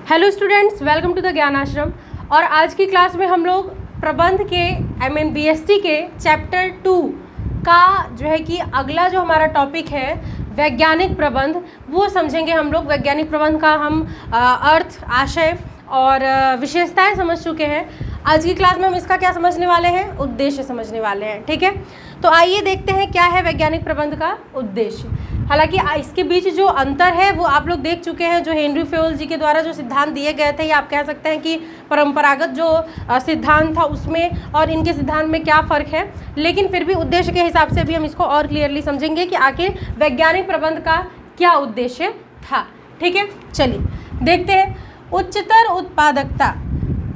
Hello students, welcome to the Gyan Ashram. और आज की क्लास में हम लोग प्रबंध के बीएसटी के चैप्टर 2 का जो है कि अगला जो हमारा टॉपिक है वैज्ञानिक प्रबंध, वो समझेंगे हम लोग। वैज्ञानिक प्रबंध का हम अर्थ, आशय और विशेषताएं समझ चुके हैं। आज की क्लास में हम इसका क्या समझने वाले हैं, उद्देश्य समझने वाले हैं। ठीक है, तो आइए देखते हैं क्या है वैज्ञानिक प्रबंध का उद्देश्य। हालांकि इसके बीच जो अंतर है वो आप लोग देख चुके हैं। जो हेनरी फेयोल जी के द्वारा जो सिद्धांत दिए गए थे, या आप कह सकते हैं कि परंपरागत जो सिद्धांत था उसमें और इनके सिद्धांत में क्या फ़र्क है, लेकिन फिर भी उद्देश्य के हिसाब से भी हम इसको और क्लियरली समझेंगे कि आखिर वैज्ञानिक प्रबंध का क्या उद्देश्य था। ठीक है, चलिए देखते हैं। उच्चतर उत्पादकता,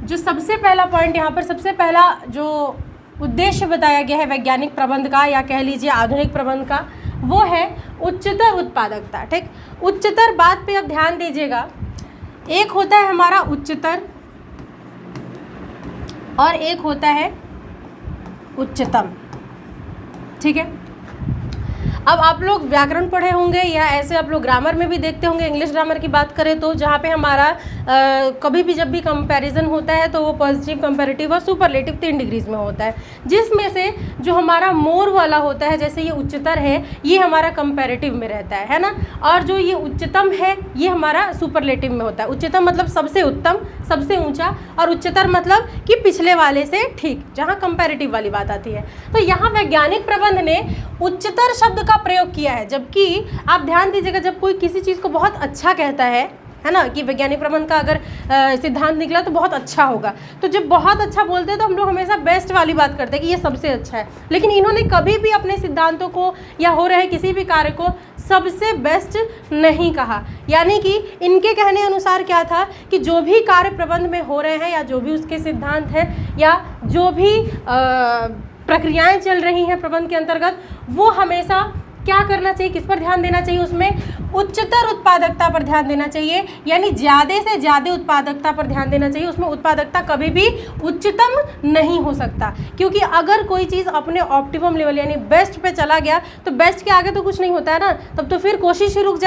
जो सबसे पहला पॉइंट यहाँ पर, सबसे पहला जो उद्देश्य बताया गया है वैज्ञानिक प्रबंध का, या कह लीजिए आधुनिक प्रबंध का, वो है उच्चतर उत्पादकता। ठीक, उच्चतर बात पे अब ध्यान दीजिएगा। एक होता है हमारा उच्चतर और एक होता है उच्चतम। ठीक है, अब आप लोग व्याकरण पढ़े होंगे या ऐसे आप लोग ग्रामर में भी देखते होंगे। इंग्लिश ग्रामर की बात करें तो जहाँ पे हमारा कभी भी जब भी कंपैरिजन होता है तो वो पॉजिटिव, कंपैरेटिव और सुपरलेटिव 3 डिग्रीज में होता है, जिसमें से जो हमारा मोर वाला होता है, जैसे ये उच्चतर है, ये हमारा कंपैरेटिव में रहता है ना। और जो ये उच्चतम है ये हमारा सुपरलेटिव में होता है। उच्चतम मतलब सबसे उत्तम, सबसे ऊंचा, और उच्चतर मतलब कि पिछले वाले से ठीक, जहाँ कंपैरेटिव वाली बात आती है। तो यहाँ वैज्ञानिक प्रबंध ने उच्चतर शब्द का प्रयोग किया है। जबकि आप ध्यान दीजिएगा, जब कोई किसी चीज़ को बहुत अच्छा कहता है ना, कि वैज्ञानिक प्रबंध का अगर सिद्धांत निकला तो बहुत अच्छा होगा, तो जब बहुत अच्छा बोलते हैं तो हम लोग हमेशा बेस्ट वाली बात करते हैं कि ये सबसे अच्छा है। लेकिन इन्होंने कभी भी अपने सिद्धांतों को या हो रहे किसी भी कार्य को सबसे बेस्ट नहीं कहा। यानी कि इनके कहने अनुसार क्या था कि जो भी कार्य प्रबंध में हो रहे हैं, या जो भी उसके सिद्धांत हैं, या जो भी प्रक्रियाएं चल रही हैं प्रबंध के अंतर्गत, वो हमेशा क्या करना चाहिए, किस पर ध्यान देना चाहिए, उसमें उच्चतर उत्पादकता पर ध्यान देना चाहिए। यानी ज़्यादा से ज़्यादा उत्पादकता पर ध्यान देना चाहिए। उसमें उत्पादकता कभी भी उच्चतम नहीं हो सकता, क्योंकि अगर कोई चीज़ अपने ऑप्टिमम लेवल यानी बेस्ट पे चला गया तो बेस्ट के आगे तो कुछ नहीं होता है ना, तब तो फिर कोशिश ही रुक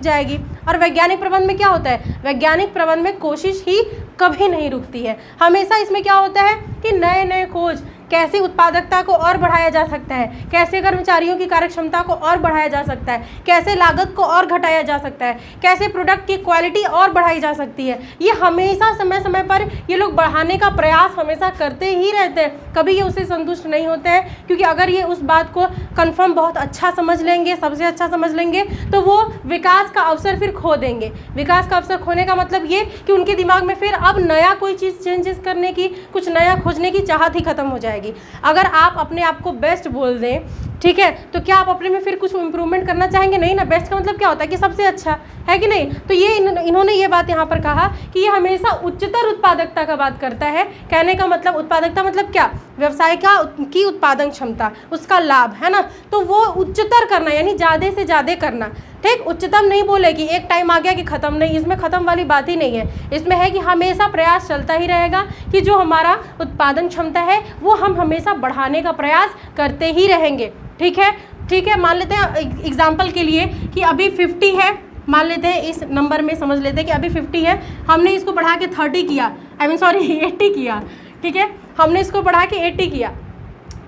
जाएगी। और वैज्ञानिक प्रबंध में क्या होता है, वैज्ञानिक प्रबंध में कोशिश ही कभी नहीं रुकती है। हमेशा इसमें क्या होता है कि नए नए खोज, कैसे उत्पादकता को और बढ़ाया जा सकता है, कैसे कर्मचारियों की कार्यक्षमता को और बढ़ाया जा सकता है, कैसे लागत को और घटाया जा सकता है, कैसे प्रोडक्ट की क्वालिटी और बढ़ाई जा सकती है, ये हमेशा समय समय पर ये लोग बढ़ाने का प्रयास हमेशा करते ही रहते हैं। कभी ये उससे संतुष्ट नहीं होते हैं, क्योंकि अगर ये उस बात को कंफर्म बहुत अच्छा समझ लेंगे, सबसे अच्छा समझ लेंगे, तो वो विकास का अवसर फिर खो देंगे। विकास का अवसर खोने का मतलब ये कि उनके दिमाग में फिर अब नया कोई चीज़ चेंजेस करने की, कुछ नया खोजने की चाहत ही खत्म हो जाएगी। अगर आप अपने आप को बेस्ट बोल दें, ठीक है, तो क्या आप अपने में फिर कुछ इंप्रूवमेंट करना चाहेंगे? नहीं ना। बेस्ट का मतलब क्या होता है कि सबसे अच्छा है कि नहीं। तो ये इन्होंने ये बात यहाँ पर कहा कि ये हमेशा उच्चतर उत्पादकता का बात करता है। कहने का मतलब उत्पादकता मतलब क्या, व्यवसाय की उत्पादन क्षमता, उसका लाभ, है ना। तो वो उच्चतर करना यानी ज़्यादा से ज़्यादा करना। ठीक, उच्चतम नहीं बोले कि एक टाइम आ गया कि ख़त्म, नहीं, इसमें ख़त्म वाली बात ही नहीं है। इसमें है कि हमेशा प्रयास चलता ही रहेगा कि जो हमारा उत्पादन क्षमता है वो हम हमेशा बढ़ाने का प्रयास करते ही रहेंगे। ठीक है, मान लेते हैं एग्जाम्पल के लिए कि अभी 50 है, मान लेते हैं इस नंबर में समझ लेते हैं कि अभी 50 है, हमने इसको बढ़ा के 30 किया, 80 किया। ठीक है, हमने इसको बढ़ा के 80 किया।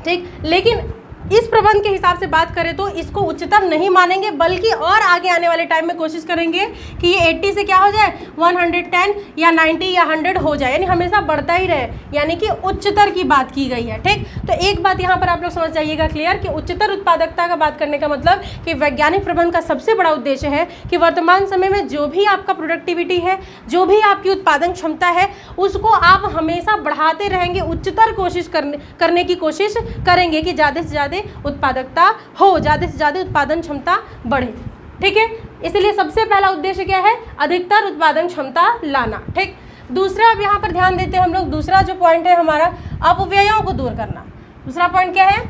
ठीक, लेकिन इस प्रबंध के हिसाब से बात करें तो इसको उच्चतम नहीं मानेंगे, बल्कि और आगे आने वाले टाइम में कोशिश करेंगे कि ये 80 से क्या हो जाए, 110 या 90 या 100 हो जाए, यानी हमेशा बढ़ता ही रहे, यानी कि उच्चतर की बात की गई है। ठीक, तो एक बात यहाँ पर आप लोग समझ जाइएगा क्लियर कि उच्चतर उत्पादकता का बात करने का मतलब कि वैज्ञानिक प्रबंध का सबसे बड़ा उद्देश्य है कि वर्तमान समय में जो भी आपका प्रोडक्टिविटी है, जो भी आपकी उत्पादन क्षमता है, उसको आप हमेशा बढ़ाते रहेंगे, उच्चतर कोशिश करने की कोशिश करेंगे कि ज़्यादा से ज़्यादा उत्पादकता हो, ज़्यादा से ज़्यादा उत्पादन क्षमता बढ़े। ठीक है, इसलिए सबसे पहला उद्देश्य क्या है, अधिकतर उत्पादन क्षमता लाना। ठीक, दूसरा अब यहाँ पर ध्यान देते हैं हम लोग। दूसरा जो पॉइंट है हमारा, अपव्ययों को दूर करना। दूसरा पॉइंट क्या है,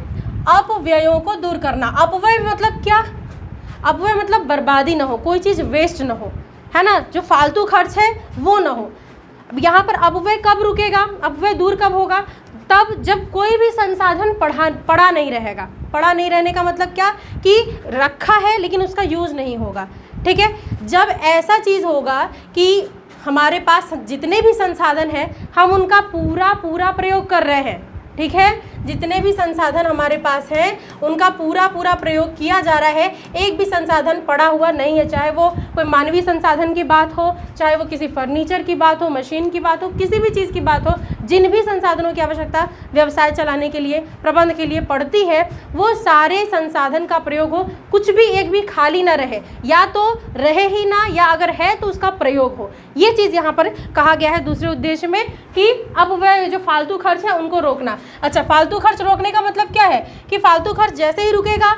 अपव्ययों को दूर करना। अपव्यय मतलब क्या, अपव्यय मतलब बर्बादी ना हो, कोई चीज़ वेस्ट ना हो, है ना, जो फालतू खर्च है वो ना हो। अब यहाँ पर अपव्यय कब रुकेगा, अपव्यय दूर कब होगा, तब जब कोई भी संसाधन पड़ा नहीं रहेगा। पड़ा नहीं रहने का मतलब क्या कि रखा है लेकिन उसका यूज़ नहीं होगा। ठीक है, जब ऐसा चीज़ होगा कि हमारे पास जितने भी संसाधन हैं हम उनका पूरा पूरा प्रयोग कर रहे हैं, ठीक है। जितने भी संसाधन हमारे पास हैं उनका पूरा पूरा प्रयोग किया जा रहा है, एक भी संसाधन पड़ा हुआ नहीं है, चाहे वो कोई मानवीय संसाधन की बात हो, चाहे वो किसी फर्नीचर की बात हो, मशीन की बात हो, किसी भी चीज़ की बात हो, जिन भी संसाधनों की आवश्यकता व्यवसाय चलाने के लिए, प्रबंध के लिए पड़ती है, वो सारे संसाधन का प्रयोग हो, कुछ भी एक भी खाली ना रहे, या तो रहे ही ना, या अगर है तो उसका प्रयोग हो। ये चीज़ यहाँ पर कहा गया है दूसरे उद्देश्य में कि अब वह जो फालतू खर्च है उनको रोकना। अच्छा, फालतू खर्च रोकने का मतलब क्या है कि फालतू खर्च जैसे ही रुकेगा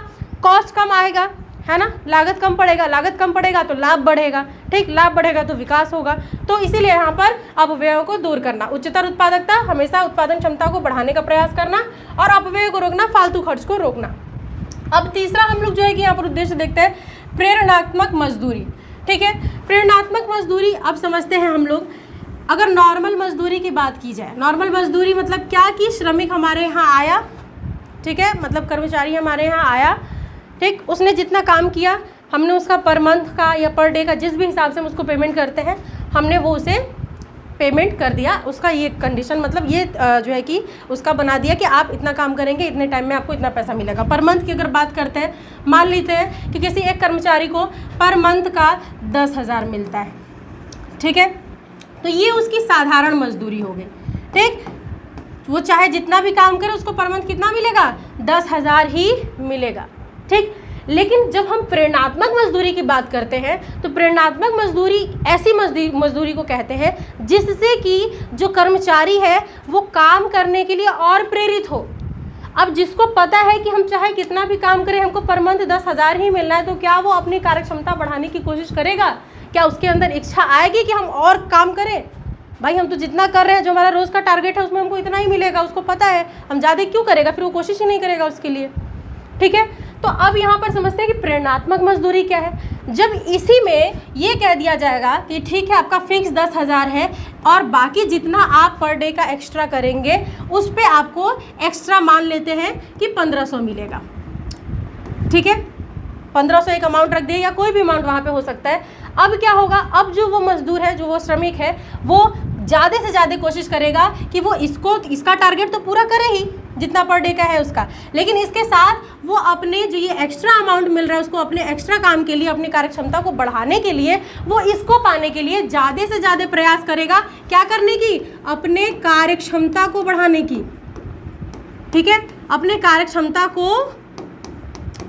कॉस्ट कम आएगा, है ना, लागत कम पड़ेगा, लागत कम पड़ेगा तो लाभ बढ़ेगा, ठीक, लाभ बढ़ेगा तो विकास होगा। तो इसीलिए यहाँ पर अपव्ययों को दूर करना, उच्चतर उत्पादकता, हमेशा उत्पादन क्षमता को बढ़ाने का प्रयास करना, और अपव्यय को रोकना, फालतू खर्च को रोकना। अब तीसरा हम लोग जो है कि यहाँ पर उद्देश्य देखते हैं प्रेरणात्मक मजदूरी, ठीक है। प्रेरणात्मक मजदूरी अब समझते हैं हम लोग। अगर नॉर्मल मजदूरी की बात की जाए, नॉर्मल मजदूरी मतलब क्या कि श्रमिक हमारे यहाँ आया, ठीक है, मतलब कर्मचारी हमारे यहाँ आया, ठीक, उसने जितना काम किया हमने उसका पर मंथ का या पर डे का जिस भी हिसाब से हम उसको पेमेंट करते हैं हमने वो उसे पेमेंट कर दिया। उसका ये कंडीशन मतलब ये जो है कि उसका बना दिया कि आप इतना काम करेंगे इतने टाइम में आपको इतना पैसा मिलेगा। पर मंथ की अगर बात करते हैं, मान लेते हैं कि किसी एक कर्मचारी को पर मंथ का 10,000 मिलता है, ठीक है, तो ये उसकी साधारण मजदूरी हो गई, ठीक। वो चाहे जितना भी काम करे उसको पर मंथ कितना मिलेगा, 10,000 ही मिलेगा, ठीक। लेकिन जब हम प्रेरणात्मक मजदूरी की बात करते हैं तो प्रेरणात्मक मजदूरी ऐसी मजदूरी को कहते हैं जिससे कि जो कर्मचारी है वो काम करने के लिए और प्रेरित हो। अब जिसको पता है कि हम चाहे कितना भी काम करें हमको पर मंथ 10,000 ही मिलना है, तो क्या वो अपनी कार्यक्षमता बढ़ाने की कोशिश करेगा? क्या उसके अंदर इच्छा आएगी कि हम और काम करें? भाई हम तो जितना कर रहे हैं, जो हमारा रोज़ का टारगेट है उसमें हमको इतना ही मिलेगा, उसको पता है, हम ज़्यादा क्यों करेगा, फिर वो कोशिश ही नहीं करेगा उसके लिए, ठीक है। तो अब यहाँ पर समझते हैं कि प्रेरणात्मक मजदूरी क्या है। जब इसी में ये कह दिया जाएगा कि ठीक है आपका फिक्स 10,000 है और बाकी जितना आप पर डे का एक्स्ट्रा करेंगे उस पे आपको एक्स्ट्रा मान लेते हैं कि 1,500 मिलेगा, ठीक है, 1,500 एक अमाउंट रख दिए या कोई भी अमाउंट वहाँ पे हो सकता है। अब क्या होगा, अब जो वो मजदूर है, जो वो श्रमिक है, वो ज़्यादा से ज़्यादा कोशिश करेगा कि वो इसका टारगेट तो पूरा करे ही जितना पर डे का है उसका, लेकिन इसके साथ वो अपने जो ये एक्स्ट्रा अमाउंट मिल रहा है उसको अपने एक्स्ट्रा काम के लिए, अपनी कार्यक्षमता को बढ़ाने के लिए, वो इसको पाने के लिए ज़्यादा से ज़्यादा प्रयास करेगा। क्या करने की? अपने कार्यक्षमता को बढ़ाने की, ठीक है, अपने कार्यक्षमता को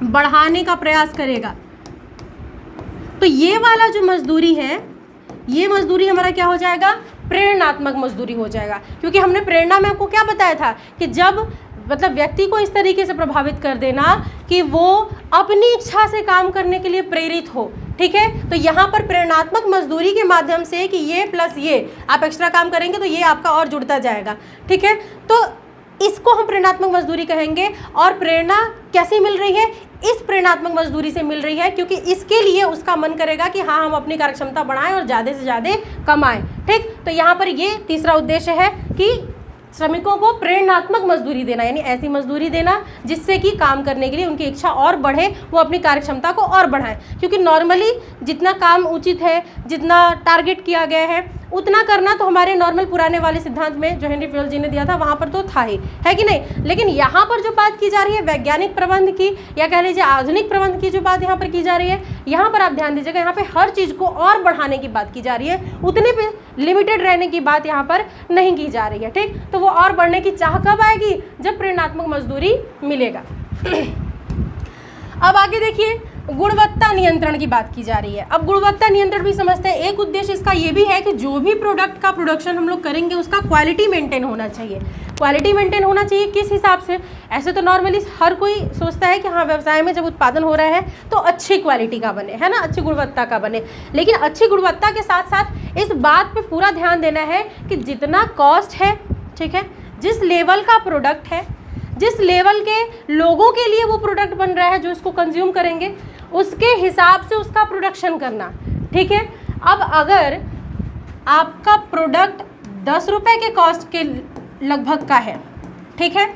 बढ़ाने का प्रयास करेगा। तो ये वाला जो मजदूरी है, ये मजदूरी हमारा क्या हो जाएगा? प्रेरणात्मक मजदूरी हो जाएगा। क्योंकि हमने प्रेरणा में आपको क्या बताया था कि जब मतलब व्यक्ति को इस तरीके से प्रभावित कर देना कि वो अपनी इच्छा से काम करने के लिए प्रेरित हो, ठीक है। तो यहाँ पर प्रेरणात्मक मजदूरी के माध्यम से कि ये प्लस ये आप एक्स्ट्रा काम करेंगे तो ये आपका और जुड़ता जाएगा, ठीक है। तो इसको हम प्रेरणात्मक मजदूरी कहेंगे। और प्रेरणा कैसी मिल रही है? इस प्रेरणात्मक मजदूरी से मिल रही है क्योंकि इसके लिए उसका मन करेगा कि हाँ हम अपनी कार्यक्षमता बढ़ाएं और ज़्यादा से ज़्यादा कमाएं, ठीक। तो यहाँ पर ये तीसरा उद्देश्य है कि श्रमिकों को प्रेरणात्मक मजदूरी देना, यानी ऐसी मजदूरी देना जिससे कि काम करने के लिए उनकी इच्छा और बढ़े, वो अपनी कार्यक्षमता को और बढ़ाएं। क्योंकि नॉर्मली जितना काम उचित है, जितना टारगेट किया गया है उतना करना तो हमारे नॉर्मल पुराने वाले सिद्धांत में जो हेनरी फ्योल जी ने दिया था वहाँ पर तो था ही, है कि नहीं। लेकिन यहाँ पर जो बात की जा रही है वैज्ञानिक प्रबंध की या कह लीजिए आधुनिक प्रबंध की जो बात यहाँ पर की जा रही है, यहाँ पर आप ध्यान दीजिएगा, यहाँ पे हर चीज़ को और बढ़ाने की बात की जा रही है, उतने पे लिमिटेड रहने की बात यहाँ पर नहीं की जा रही है, ठीक। तो वो और बढ़ने की चाह कब आएगी? जब प्रेरणात्मक मजदूरी मिलेगा। अब आगे देखिए, गुणवत्ता नियंत्रण की बात की जा रही है। अब गुणवत्ता नियंत्रण भी समझते हैं। एक उद्देश्य इसका ये भी है कि जो भी प्रोडक्ट का प्रोडक्शन हम लोग करेंगे उसका क्वालिटी मेंटेन होना चाहिए। क्वालिटी मेंटेन होना चाहिए किस हिसाब से? ऐसे तो नॉर्मली हर कोई सोचता है कि हाँ व्यवसाय में जब उत्पादन हो रहा है तो अच्छी क्वालिटी का बने, है ना, अच्छी गुणवत्ता का बने। लेकिन अच्छी गुणवत्ता के साथ साथ इस बात पर पूरा ध्यान देना है कि जितना कॉस्ट है, ठीक है, जिस लेवल का प्रोडक्ट है, जिस लेवल के लोगों के लिए वो प्रोडक्ट बन रहा है जो इसको कंज्यूम करेंगे, उसके हिसाब से उसका प्रोडक्शन करना, ठीक है। अब अगर आपका प्रोडक्ट 10 रुपये के कॉस्ट के लगभग का है, ठीक है,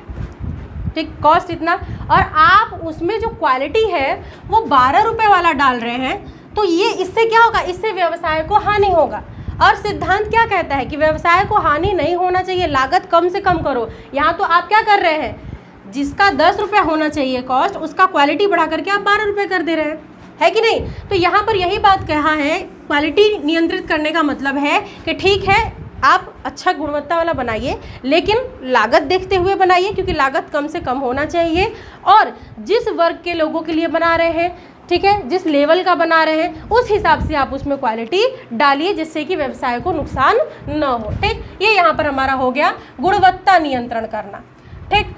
ठीक, कॉस्ट इतना, और आप उसमें जो क्वालिटी है वो 12 रुपये वाला डाल रहे हैं, तो ये इससे क्या होगा? इससे व्यवसाय को हानि होगा। और सिद्धांत क्या कहता है कि व्यवसाय को हानि नहीं होना चाहिए, लागत कम से कम करो। यहाँ तो आप क्या कर रहे हैं, जिसका 10 रुपये होना चाहिए कॉस्ट, उसका क्वालिटी बढ़ा करके आप 12 रुपये कर दे रहे हैं, है कि नहीं। तो यहाँ पर यही बात कहा है, क्वालिटी नियंत्रित करने का मतलब है कि ठीक है आप अच्छा गुणवत्ता वाला बनाइए, लेकिन लागत देखते हुए बनाइए, क्योंकि लागत कम से कम होना चाहिए। और जिस वर्ग के लोगों के लिए बना रहे हैं, ठीक है, जिस लेवल का बना रहे हैं, उस हिसाब से आप उसमें क्वालिटी डालिए, जिससे कि व्यवसाय को नुकसान न हो। ठीक, ये यहाँ पर हमारा हो गया गुणवत्ता नियंत्रण करना। ठीक,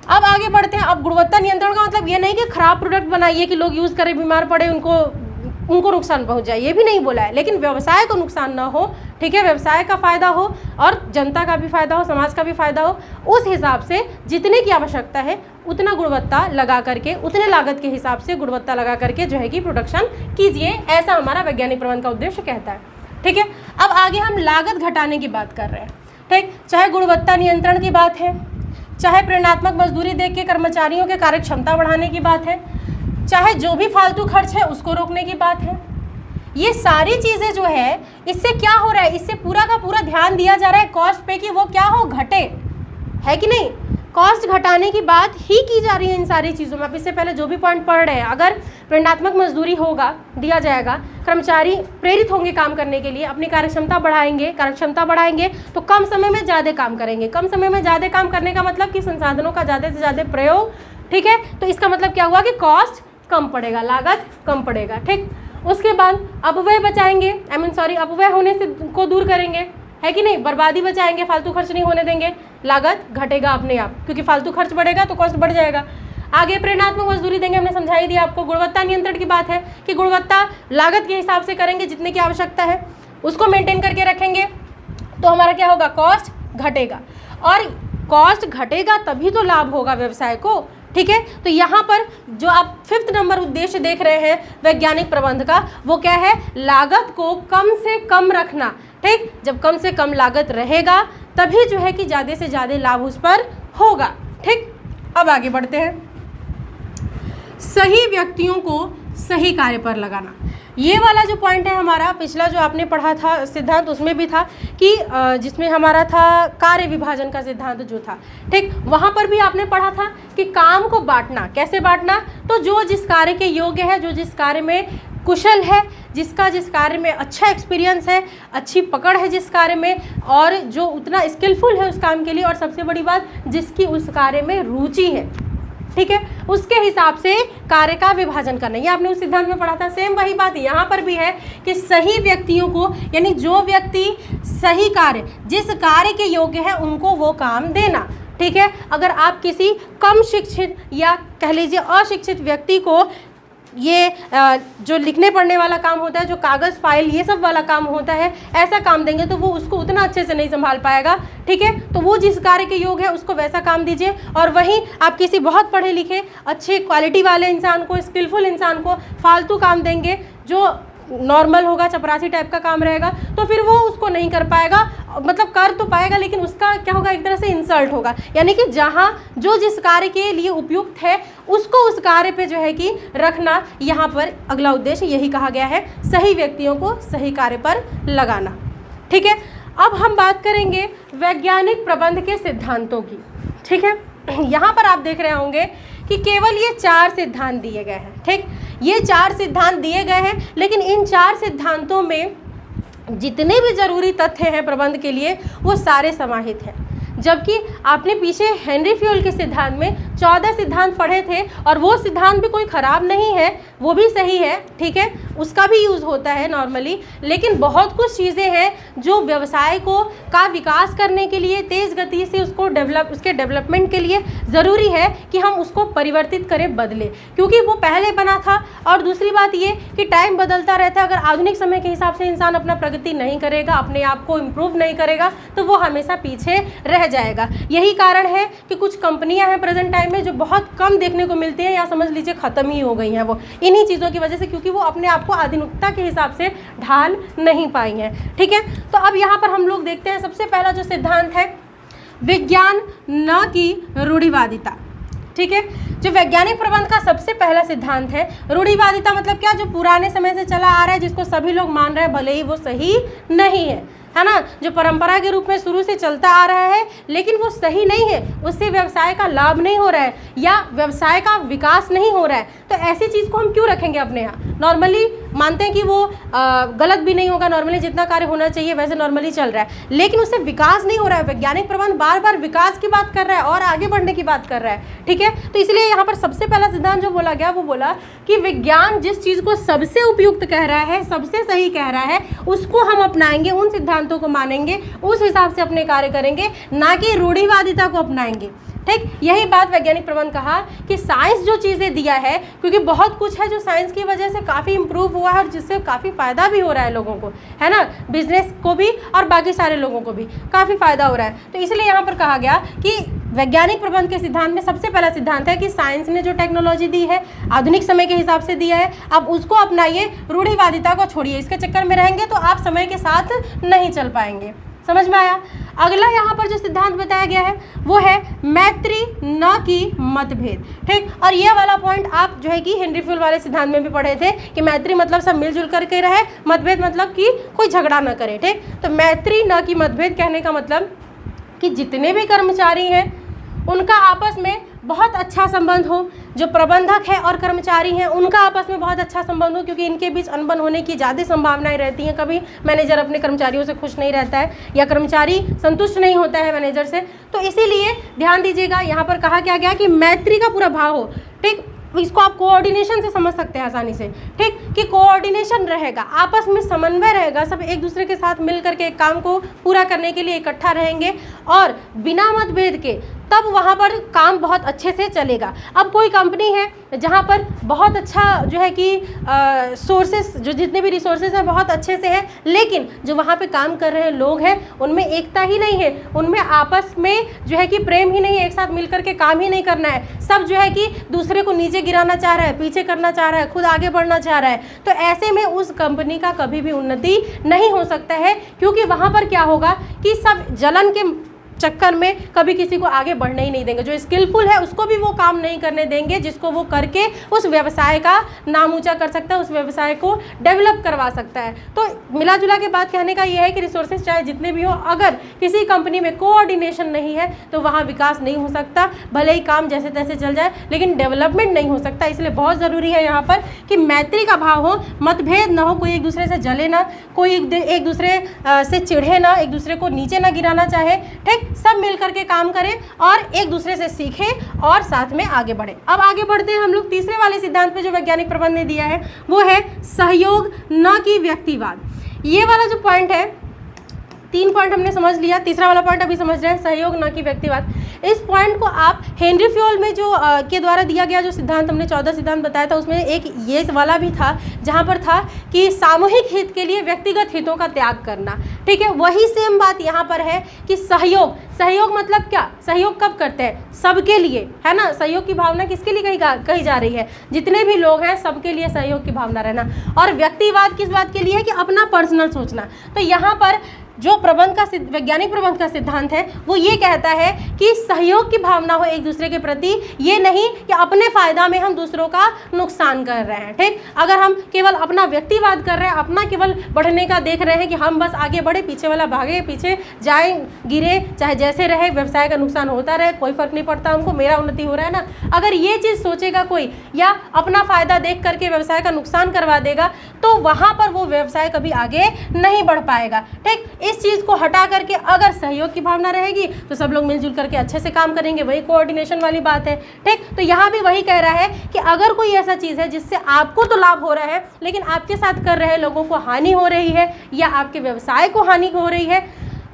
अब आगे बढ़ते हैं। अब गुणवत्ता नियंत्रण का मतलब ये नहीं कि खराब प्रोडक्ट बनाइए कि लोग यूज़ करें, बीमार पड़े, उनको नुकसान पहुंच जाए, ये भी नहीं बोला है, लेकिन व्यवसाय को नुकसान ना हो, ठीक है, व्यवसाय का फ़ायदा हो और जनता का भी फ़ायदा हो, समाज का भी फ़ायदा हो, उस हिसाब से जितने की आवश्यकता है उतना गुणवत्ता लगा करके, उतने लागत के हिसाब से गुणवत्ता लगा करके जो है कि प्रोडक्शन कीजिए, ऐसा हमारा वैज्ञानिक प्रबंध का उद्देश्य कहता है। ठीक है, अब आगे हम लागत घटाने की बात कर रहे हैं। ठीक, चाहे गुणवत्ता नियंत्रण की बात है, चाहे प्रेरणात्मक मजदूरी देख के कर्मचारियों के कार्य क्षमता बढ़ाने की बात है, चाहे जो भी फालतू खर्च है उसको रोकने की बात है, ये सारी चीज़ें जो है, इससे क्या हो रहा है, इससे पूरा का पूरा ध्यान दिया जा रहा है कॉस्ट पे कि वो क्या हो, घटे, है कि नहीं। कॉस्ट घटाने की बात ही की जा रही है इन सारी चीज़ों में। आप इससे पहले जो भी पॉइंट पढ़ रहे हैं, अगर प्रेरणात्मक मजदूरी होगा, दिया जाएगा, कर्मचारी प्रेरित होंगे काम करने के लिए, अपनी कार्यक्षमता बढ़ाएंगे तो कम समय में ज़्यादा काम करेंगे। कम समय में ज़्यादा काम करने का मतलब कि संसाधनों का ज़्यादा से ज़्यादा प्रयोग, ठीक है, तो इसका मतलब क्या हुआ कि कॉस्ट कम पड़ेगा, लागत कम पड़ेगा। ठीक, उसके बाद अपव्यय बचाएंगे, अपव्यय होने से को दूर करेंगे, है कि नहीं, बर्बादी बचाएंगे, फालतू खर्च नहीं होने देंगे, लागत घटेगा अपने आप, क्योंकि फालतू खर्च बढ़ेगा तो कॉस्ट बढ़ जाएगा। आगे प्रेरणात्मक मजदूरी देंगे, हमने समझा ही दिया आपको। गुणवत्ता नियंत्रण की बात है कि गुणवत्ता लागत के हिसाब से करेंगे, जितने की आवश्यकता है उसको मेंटेन करके रखेंगे, तो हमारा क्या होगा, कॉस्ट घटेगा। और कॉस्ट घटेगा तभी तो लाभ होगा व्यवसाय को। ठीक है, तो यहाँ पर जो आप 5th नंबर उद्देश्य देख रहे हैं वैज्ञानिक प्रबंध का, वो क्या है, लागत को कम से कम रखना। ठीक, जब कम से कम लागत रहेगा तभी जो है कि ज़्यादा से ज़्यादा लाभ उस पर होगा। ठीक, अब आगे बढ़ते हैं। सही व्यक्तियों को सही कार्य पर लगाना, ये वाला जो पॉइंट है हमारा, पिछला जो आपने पढ़ा था सिद्धांत, उसमें भी था कि जिसमें हमारा था कार्य विभाजन का सिद्धांत जो था। ठीक, वहाँ पर भी आपने पढ़ा था कि काम को बांटना, कैसे बांटना, तो जो जिस कार्य के योग्य है, जो जिस कार्य में कुशल है, जिसका जिस कार्य में अच्छा एक्सपीरियंस है, अच्छी पकड़ है जिस कार्य में, और जो उतना स्किलफुल है उस काम के लिए, और सबसे बड़ी बात जिसकी उस कार्य में रुचि है, ठीक है, उसके हिसाब से कार्य का विभाजन करना। ये आपने उस सिद्धांत में पढ़ा था। सेम वही बात यहाँ पर भी है कि सही व्यक्तियों को, यानी जो व्यक्ति सही कार्य, जिस कार्य के योग्य है, उनको वो काम देना। ठीक है, अगर आप किसी कम शिक्षित या कह लीजिए अशिक्षित व्यक्ति को ये जो लिखने पढ़ने वाला काम होता है, जो कागज़ फाइल ये सब वाला काम होता है, ऐसा काम देंगे तो वो उसको उतना अच्छे से नहीं संभाल पाएगा। ठीक है, तो वो जिस कार्य के योग है उसको वैसा काम दीजिए। और वहीं आप किसी बहुत पढ़े लिखे अच्छे क्वालिटी वाले इंसान को, स्किलफुल इंसान को फालतू काम देंगे, जो नॉर्मल होगा, चपरासी टाइप का काम रहेगा, तो फिर वो उसको नहीं कर पाएगा, मतलब कर तो पाएगा लेकिन उसका क्या होगा, एक तरह से इंसल्ट होगा। यानी कि जहाँ जो जिस कार्य के लिए उपयुक्त है उसको उस कार्य पे जो है कि रखना, यहाँ पर अगला उद्देश्य यही कहा गया है, सही व्यक्तियों को सही कार्य पर लगाना। ठीक है, अब हम बात करेंगे वैज्ञानिक प्रबंध के सिद्धांतों की। ठीक है, यहाँ पर आप देख रहे होंगे कि केवल ये 4 सिद्धांत दिए गए हैं। ठीक, ये 4 सिद्धांत दिए गए हैं, लेकिन इन 4 सिद्धांतों में जितने भी जरूरी तथ्य हैं प्रबंध के लिए वो सारे समाहित हैं। जबकि आपने पीछे हेनरी फ्यूल के सिद्धांत में 14 सिद्धांत पढ़े थे, और वो सिद्धांत भी कोई ख़राब नहीं है, वो भी सही है। ठीक है, उसका भी यूज़ होता है नॉर्मली, लेकिन बहुत कुछ चीज़ें हैं जो व्यवसाय को का विकास करने के लिए, तेज़ गति से उसको उसके डेवलपमेंट के लिए ज़रूरी है कि हम उसको परिवर्तित करें, बदलें, क्योंकि वो पहले बना था। और दूसरी बात ये कि टाइम बदलता रहता है, अगर आधुनिक समय के हिसाब से इंसान अपना प्रगति नहीं करेगा, अपने आप को इम्प्रूव नहीं करेगा, तो वो हमेशा पीछे रह जाएगा। यही कारण है कि कुछ कंपनियां हैं प्रेजेंट टाइम में जो बहुत कम देखने को मिलती हैं, या समझ लीजिए ख़त्म ही हो गई हैं वो, इन्हीं चीज़ों की वजह से, क्योंकि वो अपने आप को आधुनिकता के हिसाब से ढाल नहीं पाई हैं। ठीक है, तो अब यहाँ पर हम लोग देखते हैं सबसे पहला जो सिद्धांत है, विज्ञान न कि रूढ़िवादिता। ठीक है, जो वैज्ञानिक प्रबंध का सबसे पहला सिद्धांत है, रूढ़िवादिता मतलब क्या, जो पुराने समय से चला आ रहा है, जिसको सभी लोग मान रहे हैं भले ही वो सही नहीं है ना, जो परंपरा के रूप में शुरू से चलता आ रहा है लेकिन वो सही नहीं है, उससे व्यवसाय का लाभ नहीं हो रहा है या व्यवसाय का विकास नहीं हो रहा है, तो ऐसी चीज़ को हम क्यों रखेंगे अपने यहाँ। नॉर्मली मानते हैं कि वो गलत भी नहीं होगा, नॉर्मली जितना कार्य होना चाहिए वैसे नॉर्मली चल रहा है, लेकिन उससे विकास नहीं हो रहा है। वैज्ञानिक प्रबंध बार बार विकास की बात कर रहा है और आगे बढ़ने की बात कर रहा है, ठीक है। तो इसलिए यहाँ पर सबसे पहला सिद्धांत जो बोला गया वो बोला कि विज्ञान जिस चीज़ को सबसे उपयुक्त कह रहा है, सबसे सही कह रहा है, उसको हम अपनाएंगे, उन सिद्धांतों को मानेंगे, उस हिसाब से अपने कार्य करेंगे, ना कि रूढ़िवादिता को अपनाएंगे, ठीक। यही बात वैज्ञानिक प्रबंध कहा कि साइंस जो चीज़ें दिया है, क्योंकि बहुत कुछ है जो साइंस की वजह से काफ़ी इंप्रूव हुआ है और जिससे काफ़ी फ़ायदा भी हो रहा है लोगों को, है ना, बिजनेस को भी और बाकी सारे लोगों को भी काफ़ी फ़ायदा हो रहा है। तो इसलिए यहाँ पर कहा गया कि वैज्ञानिक प्रबंध के सिद्धांत में सबसे पहला सिद्धांत है कि साइंस ने जो टेक्नोलॉजी दी है आधुनिक समय के हिसाब से दिया है, अब उसको अपनाइए, रूढ़िवादिता को छोड़िए। इसके चक्कर में रहेंगे तो आप समय के साथ नहीं चल पाएंगे। समझ में आया। अगला यहाँ पर जो सिद्धांत बताया गया है वो है मैत्री न कि मतभेद, ठीक। और ये वाला पॉइंट आप जो है कि हेनरी फ्यूल वाले सिद्धांत में भी पढ़े थे कि मैत्री मतलब सब मिलजुल करके रहे, मतभेद मतलब कि कोई झगड़ा न करे, ठीक। तो मैत्री न कि मतभेद कहने का मतलब कि जितने भी कर्मचारी हैं उनका आपस में बहुत अच्छा संबंध हो, जो प्रबंधक है और कर्मचारी हैं उनका आपस में बहुत अच्छा संबंध हो, क्योंकि इनके बीच अनबन होने की ज़्यादा संभावनाएं रहती हैं। कभी मैनेजर अपने कर्मचारियों से खुश नहीं रहता है या कर्मचारी संतुष्ट नहीं होता है मैनेजर से, तो इसीलिए ध्यान दीजिएगा यहाँ पर कहा क्या गया कि मैत्री का पूरा भाव हो, ठीक। इसको आप कोऑर्डिनेशन से समझ सकते हैं आसानी से, ठीक, कि कोऑर्डिनेशन रहेगा, आपस में समन्वय रहेगा, सब एक दूसरे के साथ मिल करके एक काम को पूरा करने के लिए इकट्ठा रहेंगे और बिना मतभेद के, तब वहाँ पर काम बहुत अच्छे से चलेगा। अब कोई कंपनी है जहाँ पर बहुत अच्छा जो है कि सोर्सेस, जो जितने भी रिसोर्सेज हैं बहुत अच्छे से हैं, लेकिन जो वहाँ पे काम कर रहे लोग हैं उनमें एकता ही नहीं है, उनमें आपस में जो है कि प्रेम ही नहीं है, एक साथ मिल करके काम ही नहीं करना है, सब जो है कि दूसरे को नीचे गिराना चाह रहा है, पीछे करना चाह रहा है, खुद आगे बढ़ना चाह रहा है, तो ऐसे में उस कंपनी का कभी भी उन्नति नहीं हो सकता है, क्योंकि वहाँ पर क्या होगा कि सब जलन के चक्कर में कभी किसी को आगे बढ़ने ही नहीं देंगे। जो स्किलफुल है उसको भी वो काम नहीं करने देंगे जिसको वो करके उस व्यवसाय का नाम ऊंचा कर सकता है, उस व्यवसाय को डेवलप करवा सकता है। तो मिला जुला के बात कहने का ये है कि रिसोर्सेज चाहे जितने भी हो, अगर किसी कंपनी में कोऑर्डिनेशन नहीं है तो वहाँ विकास नहीं हो सकता, भले ही काम जैसे तैसे चल जाए लेकिन डेवलपमेंट नहीं हो सकता। इसलिए बहुत ज़रूरी है यहाँ पर कि मैत्री का भाव हो, मतभेद ना हो, कोई एक दूसरे से जले ना, कोई एक दूसरे से चिढ़े ना, एक दूसरे को नीचे ना गिराना चाहे, ठीक। सब मिल करके काम करें और एक दूसरे से सीखें और साथ में आगे बढ़ें। अब आगे बढ़ते हैं हम लोग तीसरे वाले सिद्धांत पे जो वैज्ञानिक प्रबंध ने दिया है, वो है सहयोग न कि व्यक्तिवाद। ये वाला जो पॉइंट है, 3 पॉइंट हमने समझ लिया, तीसरा वाला पॉइंट अभी समझ रहे हैं, सहयोग न कि व्यक्तिवाद। इस पॉइंट को आप हेनरी फ्यूल में जो के द्वारा दिया गया जो सिद्धांत हमने 14 सिद्धांत बताया था उसमें एक ये वाला भी था जहाँ पर था कि सामूहिक हित के लिए व्यक्तिगत हितों का त्याग करना, ठीक है। वही सेम बात यहाँ पर है कि सहयोग, सहयोग मतलब क्या, सहयोग कब करते हैं, सबके लिए, है ना। सहयोग की भावना किसके लिए कही जा रही है, जितने भी लोग हैं सबके लिए सहयोग की भावना रहना। और व्यक्तिवाद किस बात के लिए है कि अपना पर्सनल सोचना। तो यहाँ पर जो प्रबंध का वैज्ञानिक प्रबंध का सिद्धांत है वो ये कहता है कि सहयोग की भावना हो एक दूसरे के प्रति, ये नहीं कि अपने फायदा में हम दूसरों का नुकसान कर रहे हैं, ठीक। अगर हम केवल अपना व्यक्तिवाद कर रहे हैं, अपना केवल बढ़ने का देख रहे हैं कि हम बस आगे बढ़े, पीछे वाला भागे, पीछे जाए, गिरे, चाहे जैसे रहे, व्यवसाय का नुकसान होता रहे, कोई फर्क नहीं पड़ता हमको, मेरा उन्नति हो रहा है ना, अगर ये चीज़ सोचेगा कोई या अपना फायदा देख करके व्यवसाय का नुकसान करवा देगा, तो वहाँ पर वो व्यवसाय कभी आगे नहीं बढ़ पाएगा, ठीक। इस चीज़ को हटा करके अगर सहयोग की भावना रहेगी तो सब लोग मिलजुल करके अच्छे से काम करेंगे, वही कोऑर्डिनेशन वाली बात है, ठीक। तो यहाँ भी वही कह रहा है कि अगर कोई ऐसा चीज़ है जिससे आपको तो लाभ हो रहा है लेकिन आपके साथ कर रहे लोगों को हानि हो रही है या आपके व्यवसाय को हानि हो रही है,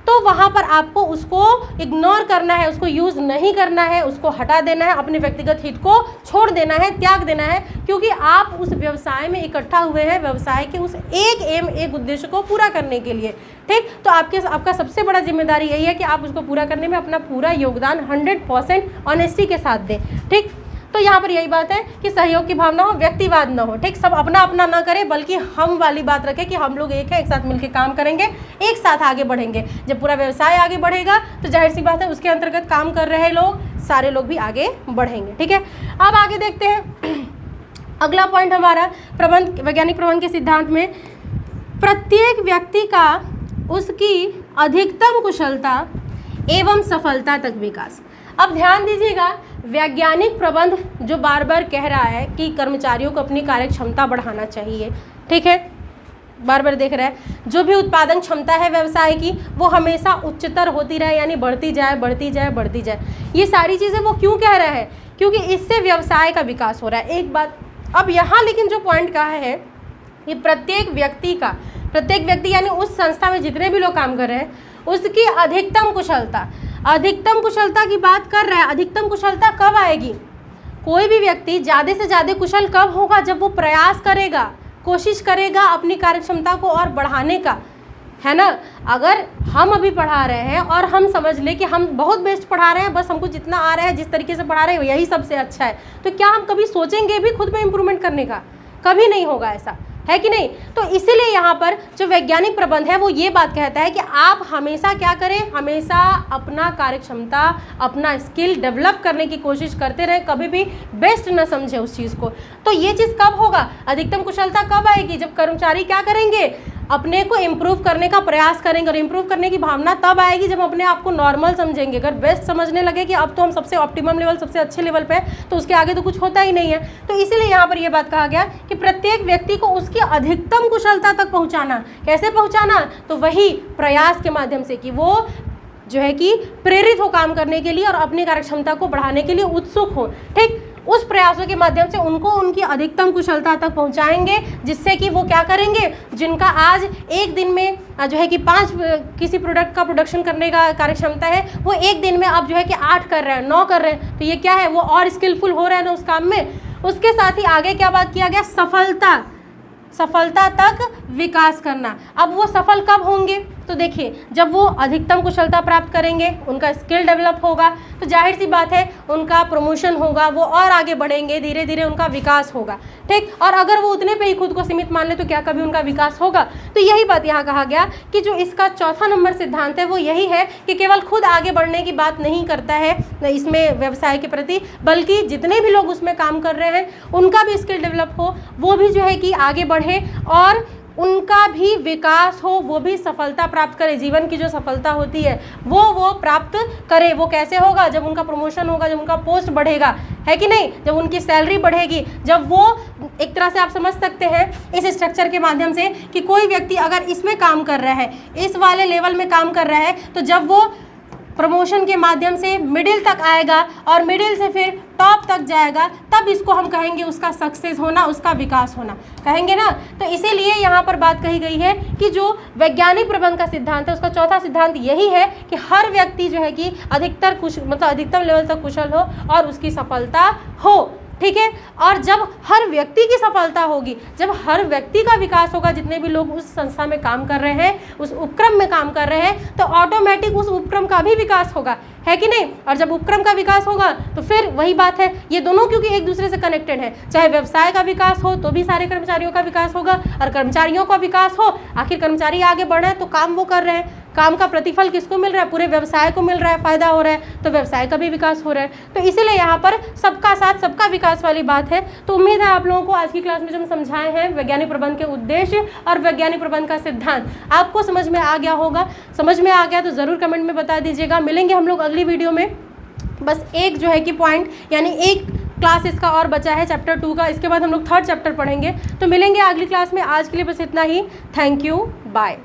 तो वहाँ पर आपको उसको इग्नोर करना है, उसको यूज़ नहीं करना है, उसको हटा देना है, अपने व्यक्तिगत हित को छोड़ देना है, त्याग देना है, क्योंकि आप उस व्यवसाय में इकट्ठा हुए हैं व्यवसाय के उस एक उद्देश्य को पूरा करने के लिए, ठीक। तो आपका सबसे बड़ा जिम्मेदारी यही है कि आप उसको पूरा करने में अपना पूरा योगदान 100% ऑनेस्टी के साथ दें, ठीक। तो यहाँ पर यही बात है कि सहयोग की भावना हो, व्यक्तिवाद न हो, ठीक। सब अपना अपना ना करें बल्कि हम वाली बात रखें कि हम लोग एक है, एक साथ मिलकर काम करेंगे, एक साथ आगे बढ़ेंगे। जब पूरा व्यवसाय आगे बढ़ेगा तो जाहिर सी बात है उसके अंतर्गत काम कर रहे लोग सारे लोग भी आगे बढ़ेंगे। ठीक है, अब आगे देखते हैं अगला पॉइंट हमारा प्रबंध, वैज्ञानिक प्रबंध के सिद्धांत में प्रत्येक व्यक्ति का उसकी अधिकतम कुशलता एवं सफलता तक विकास। अब ध्यान दीजिएगा, वैज्ञानिक प्रबंध जो बार बार कह रहा है कि कर्मचारियों को अपनी कार्य क्षमता बढ़ाना चाहिए, ठीक है, बार बार देख रहा है जो भी उत्पादन क्षमता है व्यवसाय की वो हमेशा उच्चतर होती रहे, यानी बढ़ती जाए बढ़ती जाए बढ़ती जाए। ये सारी चीज़ें वो क्यों कह रहा है? क्योंकि इससे व्यवसाय का विकास हो रहा है। एक बात अब यहाँ लेकिन जो पॉइंट कहा है कि प्रत्येक व्यक्ति यानी उस संस्था में जितने भी लोग काम कर रहे हैं उसकी अधिकतम कुशलता की बात कर रहा है। अधिकतम कुशलता कब आएगी? कोई भी व्यक्ति ज़्यादा से ज़्यादा कुशल कब होगा? जब वो प्रयास करेगा, कोशिश करेगा अपनी कार्यक्षमता को और बढ़ाने का, है ना। अगर हम अभी पढ़ा रहे हैं और हम समझ लें कि हम बहुत बेस्ट पढ़ा रहे हैं, बस हमको जितना आ रहा है, जिस तरीके से पढ़ा रहे हैं यही सबसे अच्छा है, तो क्या हम कभी सोचेंगे भी खुद में इम्प्रूवमेंट करने का? कभी नहीं होगा, ऐसा है कि नहीं। तो इसीलिए यहाँ पर जो वैज्ञानिक प्रबंध है वो ये बात कहता है कि आप हमेशा क्या करें, हमेशा अपना कार्यक्षमता, अपना स्किल डेवलप करने की कोशिश करते रहें, कभी भी बेस्ट न समझे उस चीज़ को। तो ये चीज़ कब होगा? अधिकतम कुशलता कब आएगी? जब कर्मचारी क्या करेंगे, अपने को इम्प्रूव करने का प्रयास करेंगे। और इम्प्रूव करने की भावना तब आएगी जब अपने आप को नॉर्मल समझेंगे। अगर बेस्ट समझने लगे कि अब तो हम सबसे ऑप्टिमम लेवल, सबसे अच्छे लेवल पे है, तो उसके आगे तो कुछ होता ही नहीं है। तो इसीलिए यहाँ पर यह बात कहा गया कि प्रत्येक व्यक्ति को उसकी अधिकतम कुशलता तक पहुँचाना। कैसे पहुँचाना? तो वही प्रयास के माध्यम से कि वो जो है कि प्रेरित हो काम करने के लिए और अपनी कार्यक्षमता को बढ़ाने के लिए उत्सुक हो। ठीक, उस प्रयासों के माध्यम से उनको उनकी अधिकतम कुशलता तक पहुंचाएंगे, जिससे कि वो क्या करेंगे, जिनका आज एक दिन में जो है कि 5 किसी प्रोडक्ट का प्रोडक्शन करने का कार्यक्षमता है, वो एक दिन में अब जो है कि 8 कर रहे हैं, 9 कर रहे हैं। तो ये क्या है, वो और स्किलफुल हो रहे हैं ना उस काम में। उसके साथ ही आगे क्या बात किया गया, सफलता तक विकास करना। अब वो सफल कब होंगे? तो देखिए, जब वो अधिकतम कुशलता प्राप्त करेंगे, उनका स्किल डेवलप होगा, तो जाहिर सी बात है उनका प्रमोशन होगा, वो और आगे बढ़ेंगे, धीरे धीरे उनका विकास होगा। ठीक, और अगर वो उतने पे ही खुद को सीमित मान ले तो क्या कभी उनका विकास होगा? तो यही बात यहाँ कहा गया कि जो इसका चौथा नंबर सिद्धांत है वो यही है कि केवल खुद आगे बढ़ने की बात नहीं करता है इसमें व्यवसाय के प्रति, बल्कि जितने भी लोग उसमें काम कर रहे हैं उनका भी स्किल डेवलप हो, वो भी जो है कि आगे बढ़े और उनका भी विकास हो, वो भी सफलता प्राप्त करे। जीवन की जो सफलता होती है वो प्राप्त करे। वो कैसे होगा? जब उनका प्रमोशन होगा, जब उनका पोस्ट बढ़ेगा, है कि नहीं, जब उनकी सैलरी बढ़ेगी, जब वो एक तरह से आप समझ सकते हैं इस स्ट्रक्चर के माध्यम से कि कोई व्यक्ति अगर इसमें काम कर रहा है, इस वाले लेवल में काम कर रहा है, तो जब वो प्रमोशन के माध्यम से मिडिल तक आएगा और मिडिल से फिर टॉप तक जाएगा, तब इसको हम कहेंगे उसका सक्सेस होना, उसका विकास होना, कहेंगे ना। तो इसीलिए यहाँ पर बात कही गई है कि जो वैज्ञानिक प्रबंध का सिद्धांत है उसका चौथा सिद्धांत यही है कि हर व्यक्ति जो है कि अधिकतम लेवल तक कुशल हो और उसकी सफलता हो। ठीक है, और जब हर व्यक्ति की सफलता होगी, जब हर व्यक्ति का विकास होगा, जितने भी लोग उस संस्था में काम कर रहे हैं, उस उपक्रम में काम कर रहे हैं, तो ऑटोमेटिक उस उपक्रम का भी विकास होगा, है कि नहीं। और जब उपक्रम का विकास होगा तो फिर वही बात है, ये दोनों क्योंकि एक दूसरे से कनेक्टेड है। चाहे व्यवसाय का विकास हो तो भी सारे कर्मचारियों का विकास होगा, और कर्मचारियों का विकास हो, आखिर कर्मचारी आगे बढ़ रहे हैं तो काम वो कर रहे हैं, काम का प्रतिफल किसको मिल रहा है? पूरे व्यवसाय को मिल रहा है, फायदा हो रहा है, तो व्यवसाय का भी विकास हो रहा है। तो इसीलिए यहाँ पर सबका साथ सबका विकास वाली बात है। तो उम्मीद है आप लोगों को आज की क्लास में जो हम समझाए हैं वैज्ञानिक प्रबंध के उद्देश्य और वैज्ञानिक प्रबंध का सिद्धांत आपको समझ में आ गया होगा। समझ में आ गया तो ज़रूर कमेंट में बता दीजिएगा। मिलेंगे हम लोग अगली वीडियो में। बस एक जो है कि पॉइंट, यानी एक क्लास इसका और बचा है चैप्टर 2 का, इसके बाद हम लोग 3rd चैप्टर पढ़ेंगे। तो मिलेंगे अगली क्लास में। आज के लिए बस इतना ही। Thank you, bye.